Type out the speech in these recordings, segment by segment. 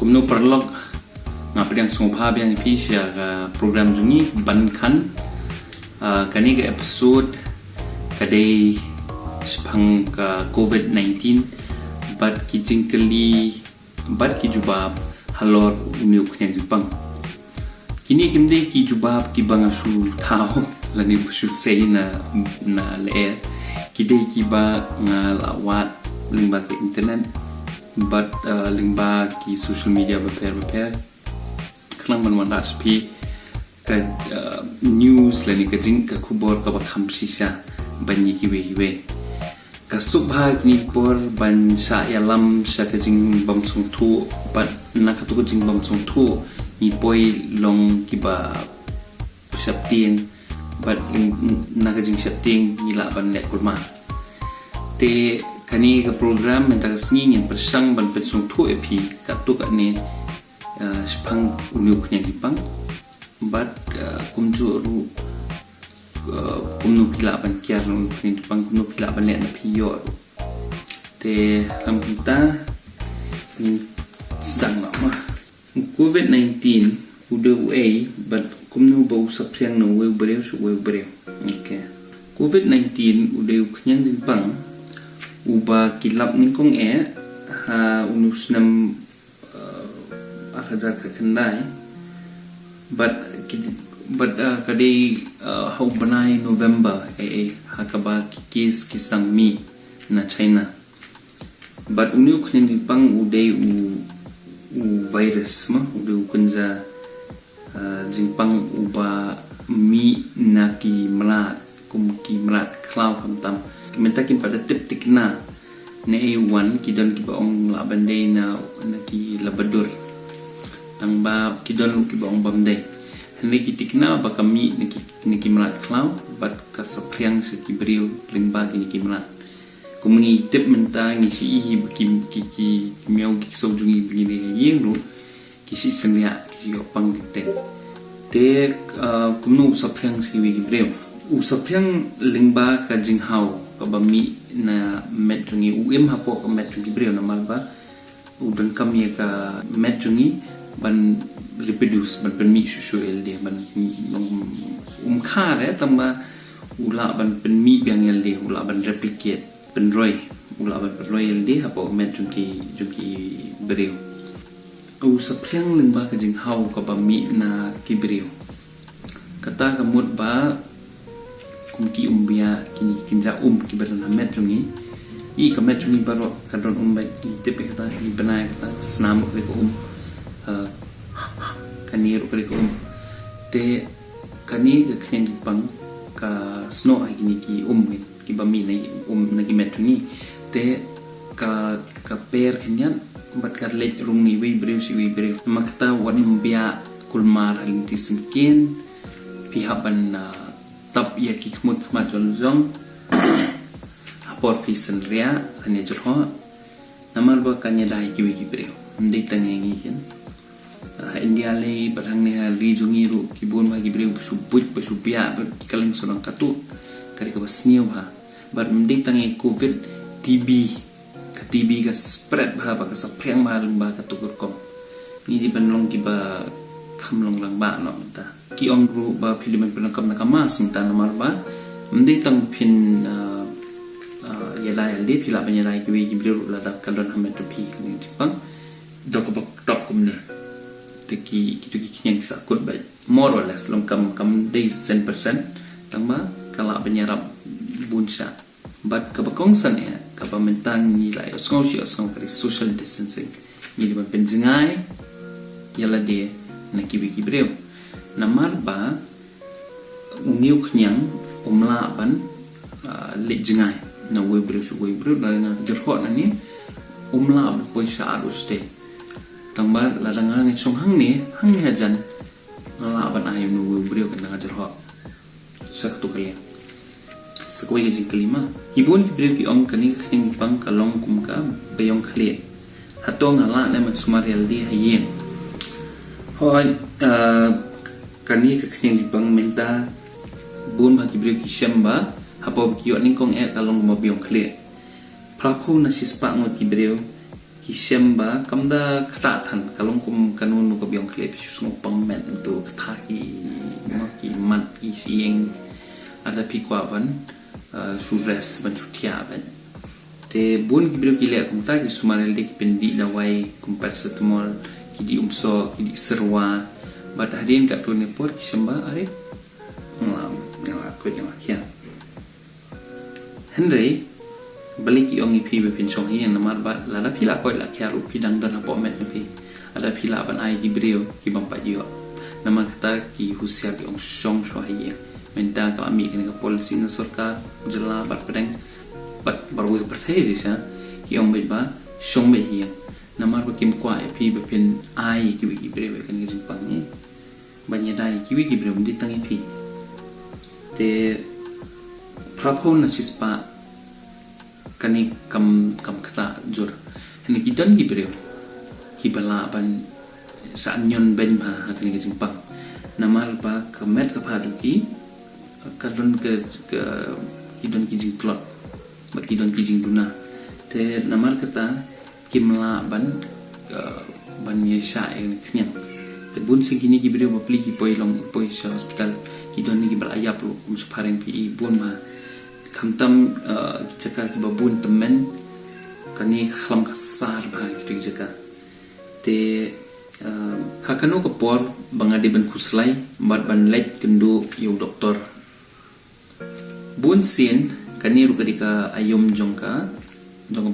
Kumno perlok ngapriang songpa biang pisya ka program jungi bankan kani ka episode kadai sepang ka COVID-19 bat ki jingkeli bat ki jubab halor uniuk yang Jepang kini kimde ki jubab ki bangasu tao lani pusu sei na le kide ki ba ngalawat lingba ke internet but lingba ki social media beper klang man raspi ka news lani ka jing ka khubor ka ba khamsisa banyi ki we ka subha ni por ban sa yalam sa ka jing bam sung thu but na ka tu jing bam sung thu ni boy long ki ba sapting but na ka jing sapting ni la ban le kulma te kani ka program mentang singin persang ban pensung thu epi katuk ane sepang uniuk yang Jepang but kumju ru kumnu pila ban kiar lu ni Jepang kumnu pila ban le na piyo te ham kita ni sedang lama COVID-19 udah but kumnu bau sapsiang no we breu okay COVID-19 udah uknyang Jepang uba kilap ningkong ha unus nam araja ka kendai but kadai hau banai November hakaba kis kisang mi na China but uniuk nin Jepang udai u virus ma udai kunja Jepang uba mi naki melat kumki melat klau kamtam kimentakin pada tip tikna na A1 kidon ki baong labande na ki labadur tang ba kidon ki baong bamde hani ki tikna ba kami niki melat klau bat ka sapriang se ki brio lingba ki melat kumengi tip mentang si ihi ki miau ki sojungi begini yengru ki si senlia ki opang te kumnu sapriang se ki brio usapriang lingba ka jinghau kabami na metrungi hapo ka metrungi brio na malba udan kami ka metrungi ban reproduce ban penmi susu elde ban khare tamba ula ban penmi biang elde ula ban replicate penroi ula ban penroi elde hapo metrungi juki brio usapriang lingba ka jinghau kabami na kibrio kata kamut ba ki umbia kini kinja ki badan hamet jungi I kamet jungi baro kadron umbai ki tepe kata I banai kata snam kare ko kanir kare ko te kani ka khen pang ka snow ai kini ki ki bami na ki met jungi te ka per kenyan bat kar let rungi we brew makta wani umbia kulmar alinti simkin pihaban tap ia ki khmut khmat jong apor pisen ria ane jorho namar ba kanya dai ki wi breu ndai tangi ken India le barang ne li jungi ru ki bon ma ki breu subut pasupia kaleng sorang katu kari ka basniu ha bar ndai tangi covid TB ka spread ba ka sapriang mal ba ka tukur kom ni di banlong ki ba khamlong lang ba no ta ki ong ru ba piliman penakam nakama sinta namar ba mde tang pin yala yalde pila banyala ki wi bru la da kalon hamet pi ni Jepang dok kumne te ki kinyang sa kut ba more or less long kam day 10% tang ba kala banyarap bunsa but ka bakong san ka pamentang ni la osong kari social distancing ni di ban penjingai yala de na ki wi breu namar ba uniuk nyang umlaban le jingai na we bro na jerho na ni umlab poi sa aruste tangba la ranga ngi song hang ni hajan ngalaban ayu nu we bro kan jerho saktu kalian sekoi ge kelima ibun ki bro ki ong kani khing pang kalong kum ka bayong khale hatong ala na mat sumarial di hayen hoi kani ke knyang jibang minta bun bagi brio ki shamba hapo ki yoning kong kalong mo biong kle prapu na sispa ngot ki brio ki shamba kamda khata than kalong kum kanun ko biong kle pisu ngop pangmen tu kha ki ma ki mat ki sieng ada pi kwa ban sures ban chutia ban te bun ki brio ki le kum ta ki sumarel de ki pendi lawai kum paracetamol ki di umso ki di serwa bat hadin kat tu ne por ki shamba are ngam ko jama kia Henry balik ki ongi pi be pin song hi namar bat la da pila ko la kya ru pi dang dan apo met pi ada pila ban ai ki brio ki bang pa jiwa namar kata ki husia ki ong song so hi menta ka ami ki ka policy na sarkar jala bat pedang bat baru ke perthai sa ki ong be ba song be hi namar ba kim kwa pi be pin ai ki brio kan ki jing ni banya dai ki brio di tang pi te prapon na sispa kani kam kata jur hene ki don ki brio ki bala ban sa nyon ben ba kani ki jimpang namal ba kemet ka phadu ki kadon ke ki don ki jing plot ba ki don ki jing duna te namal kata kimla ban ye sha en knyang te bun sing kini ki brio ba pli ki poi long poi sa hospital ki don ni ki berayap lu kum separeng pi bun ma kamtam jaka ki babun temen kani khlam kasar ba ki jaka te hakano ko por bangade ban kuslai bat ban lek kendo yo doktor bun sin kani ru kadika ayom jongka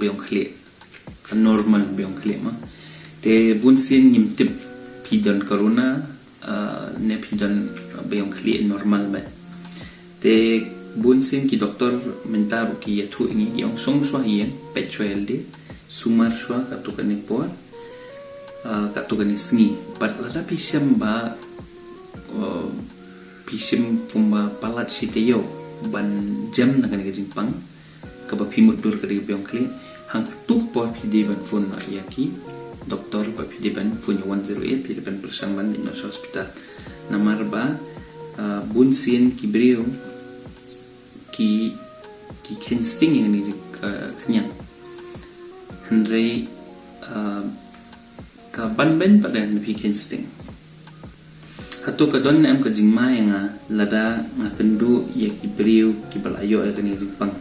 beong khle kan normal beong khle ma te bun sin nim tip pidon corona ne pidon beong khle normal ba te bun sin ki doktor mentar ki yathu ingi ki ong song swa hien petrol de sumar swa ka to kan por ka to kan sngi pat la pisam ba pisim pumba palat siteyo ban jam na kan jingpang ka ba pimut dur ka de beong khle hang tu por pi de ban phone na yaki doktor ba pi de ban phone 108 pi de ban persaman di hospital namar ba bun sin ki brio ki ken sting yang ni kenyang Henry ka ban ben pada ni ken sting hatu ka don am ka jingma yang lada nga kendu ya ki brio ki balayo ya kan jingpang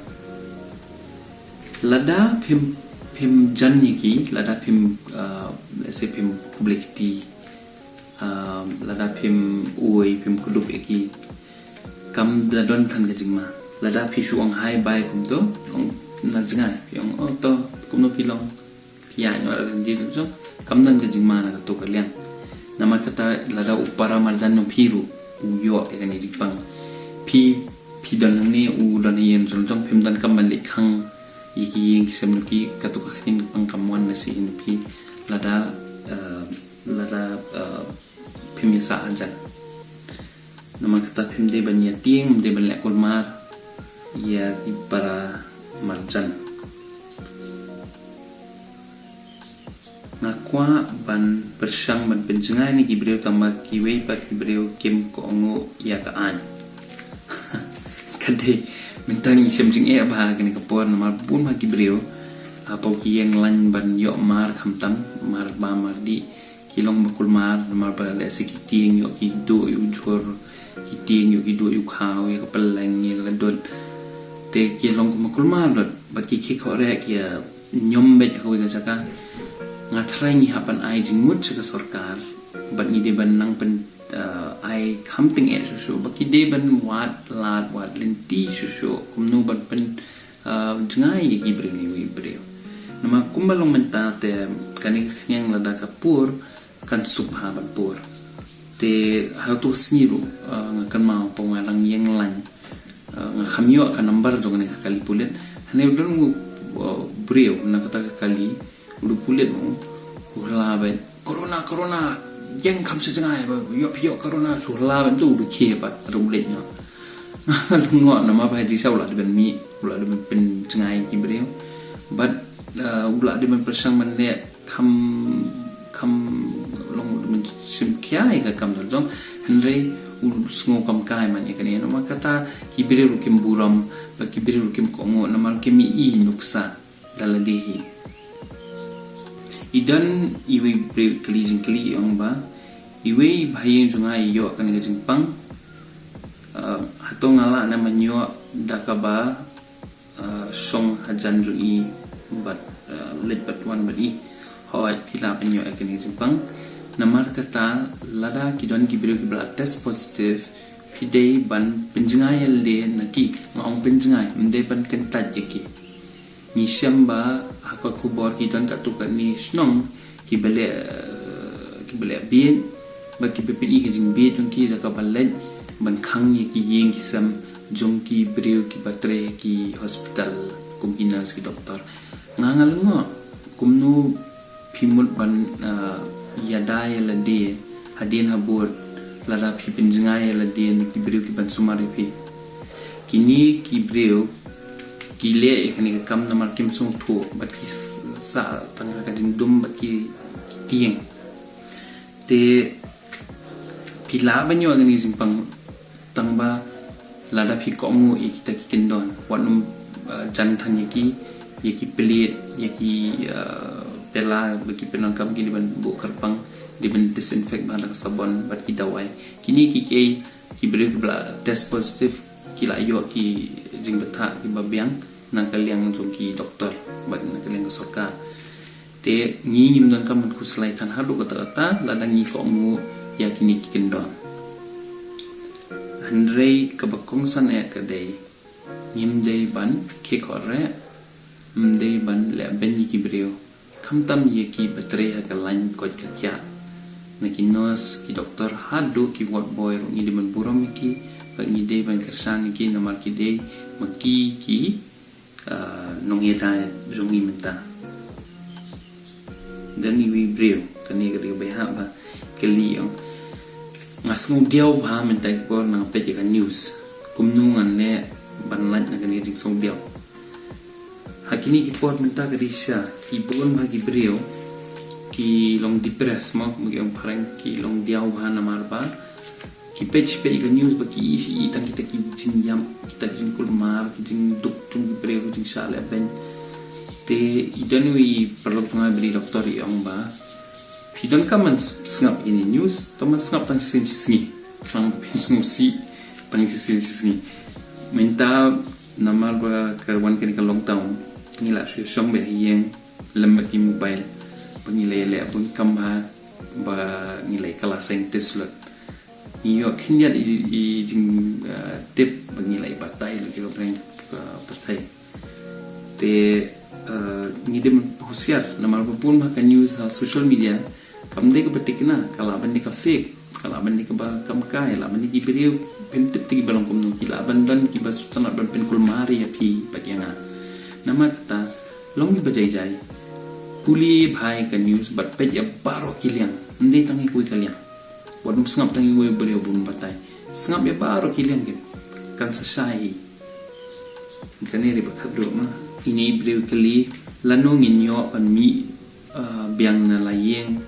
lada pim jan ni ki lada pim let's say pim publicity lada pim uoi pim kudup ki kam da don than ka jingma lada pishu ong hai bai kum to ong na jingai yong to kum no pilong ya no ndi so kam dan ka jingma na to ka liang nama kata lada upara marjan no piru u yo e kan ni pang pi dan ni u dan yen jong pim dan kam man likhang yiki yeng kisam ki ka to ka khin pang kamwan na si in pi lada pim sa anjan nama kata pim de ban ya tieng de ban lekul mar ya para marjan ngakwa ban persang ban penjengai ni gibreu tambah kiwe pat gibreu kim ko ngo ya ka an kade mentang isem jing e ba kini kapor nama bun ma gibreu apa ki yang lan ban yo mar khamtam mar ba mar di kilong bakul mar mar ba le sikiti yo ki do yu jor ki ting yo ki do yu khaw ya ka peleng ya ka dot te kilong ko makul mar dot ba ki khore ki nyom be ko ga jaka ngatrai ni hapan ai jingut sa sarkar ban ni de ban nang pen ai khamting e su ba ki de ban wat lat wat lenti su kumnu ban pen jangai ki bre ni wi bre nama kumbalong menta te kani yang lada kapur kan subha ban pur te hatu sniru ngakan mau pengalang yang lan ngamyo kan number jong ne kali pulet hane udon ngu breu na kata kali udu pulet mo ula ben corona yang kam se jangai ba yo pio corona su la ben tu du ke ba ru le no lu ngo na ma ba ji sau la ben mi ula de ben jangai ki breu but ula de ben persang man le kam long men sim kya ka kam dol jong henry ul sngo kam kai man yakani no makata kibire rukim buram ba kibire rukim kongo namal kemi I nuksa daladehi idan iwe bre klijing kli yang ba iwe bhayin junga iyo kan ga jingpang hatong ala na manyo dakaba song hajan jui bat let bat wan bat I hoi pila penyo akan jingpang namar kata lada kidon kibiro kibla test positive pidei ban penjengai le naki ngong penjengai mende ban kentat jeki ni syamba hakwa kubor kidon katukat ni snong kibele biet ba kibepin I jing biet ki da ka balet ban khang ye ki yeng kisam jong ki breu ki batre ki hospital kumkinas ki doktor ngangalungo kumnu pimut ban yadai lade hadin habur lada pi penjengai lade ki breu ki ban sumari pi kini ki breu ki le ekani kam namar kim sung thu bat ki sa tanga ka dum bat ki tieng te pila banyo ngani simpang tangba lada pi komu ikita ki kendon wanum jantan yaki pelit yaki pela bagi penangkap gini ban bu kerpang di ban disinfect ban sabon bat ki dawai kini ki beri ki bla test positif ki la yo ki jing betha ki babiang nang kaliang jong ki doktor bat nang kaliang soka te ni nim dan kam ku selai tan hadu kata ladang ni ko mu ya kini ki kendon handrei kabakongsan ya kadai nim dei ban ke korre mdei ban le ben ki breu kamtam ye ki batre ka lain ko kya na ki nurse ki doktor hadu ki ward boy ro ni de man buram ki ba ni de ban kersan ki na mar ki de maki ki nong ye ta jongi menta dan ni wi breu kani ga be ha ba ke li yong ngasngu diaw ba menta ko na pe ka news kumnu ngan ne ban lat na kani jing song diaw hakini ki pot minta ke disha ki bon bagi brio ki long depress mo yung parang ki long diaw ba na marba ki page ka news ba ki isi itang kita ki jing yam kita jing kulmar ki jing duk tung brio jing sale ben te idan wi perlu tunga beli doktor yang ba pidon kaman snap ini news teman snap tang sin sini klang pinsu si paning sin sini minta nama ba karwan kan long tahun ngila su song be yeng lembat ki mobile pengilai le pun kamha ba ngilai kala scientist lot iyo kinyat I jing tip pengilai patai lo ko preng patai te ngidem husiar nama pun ma kan news social media kamde ko betikna kala ban ka fake kala ban ka ba kam kai la ban ki video pemtip tigi balong kumnu kila ban dan ki bas tanat ban pen kulmari ya pi patianga nama kata longi bajai puli bhai ka news bat pej ya baro kiliang ndi tangi kui kaliang wadum sngap tangi we beriau bun batai sngap ya baro kiliang ke kan sasai kane ri bakhat do ma ini beriau kali lanu nginyo pan mi biang na layeng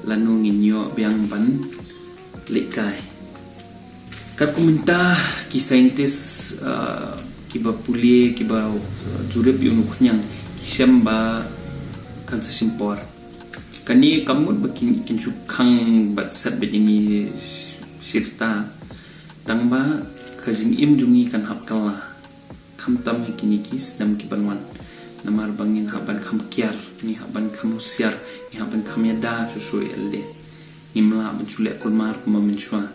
lanu nginyo biang pan lekai kat komentar ki scientist kiba puli kiba jurep yung kunyang kisyamba kan sa simpor kani kamut bakin kinsukang bat sat bedini sirta tangba kajing im jungi kan hapkala kamtam kini kis dam kibanwan namar bangin haban kam kiar ni haban kamusiar ni haban kamyada susu elde nimla menculek kulmar kuma mensua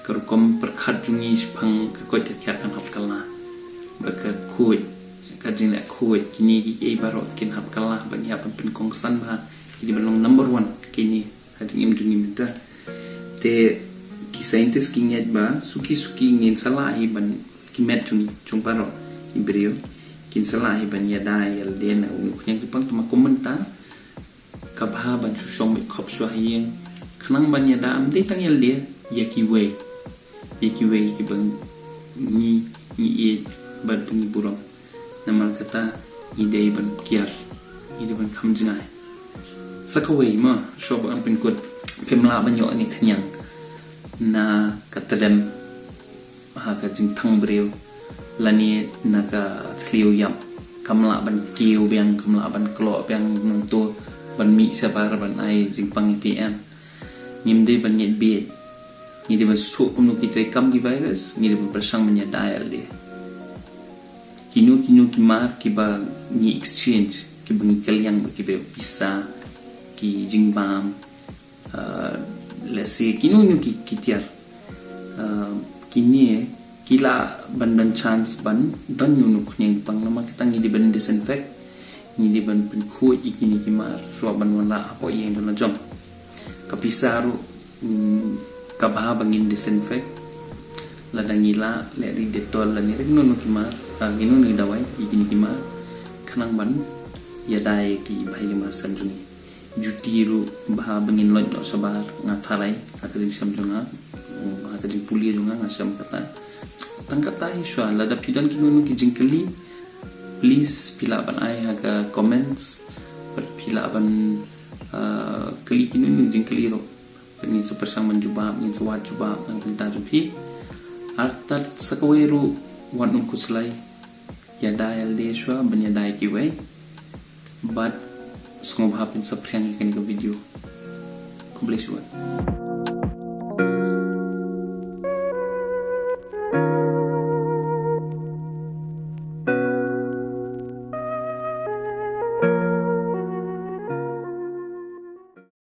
karukom perkhat jungi pang kakot kiar kan hapkala baka kuat kajin la kuat kini ki barot kin hap kalah bani hap pen kongsan ba kini balong number 1 kini hading im dungi minta te ki scientist ki ngat ba suki ngin salah ban ki met chung barot ki brio kin salah ban ya dai al den nyang ki pang tuma komentar kabha ban su song mi khop su hayeng khnang ban ya da am te tang yal dia yaki we ki bang ni ban pungi burong namal kata idei ban kiar ide ban kam jingai sakawai ma shob an pen kut pemla banyak ni kenyang na katerem ka jing thang breu lani na ka thliu yap kamla ban kiu biang kamla ban klo biang nang to ban mi sabar ban ai jing pang pm ngim de ban nyet be ni de ban stu kum ki tre kam ki virus ni de ban persang menya dial de kinu ki mar ki ba ni exchange ki bang kaliang ki be pisa ki jing bam let's say kinu ki tiar kini kila ban chance ban nunuk nyang pang nama kita ngi ban disinfect ngi ban khu ikini ki mar so ban wala apo yeng na jom kapisaru kabha bangin disinfect ladangila le ri detol la ni rek nunuk ki mar ginu ni dawai ikini ki mar khanang ban ya dai ki bhai ma sanjuni jutiru bah bangin loj no sabar ngatharai akajing samjunga akajing puli junga ngasam kata tangkata iswa lada pidan kinunu ki jingkeli please pila ban ai haga comments pila ban keli kinunu jingkeli ro ni sepersang menjubab ni suat jubab nang pinta jupi artat sakaweru wanung kuslai ya dai aldeshwa ban ya dai ki wei but Semoga hapin sa priyang ikan ko video. God bless you all.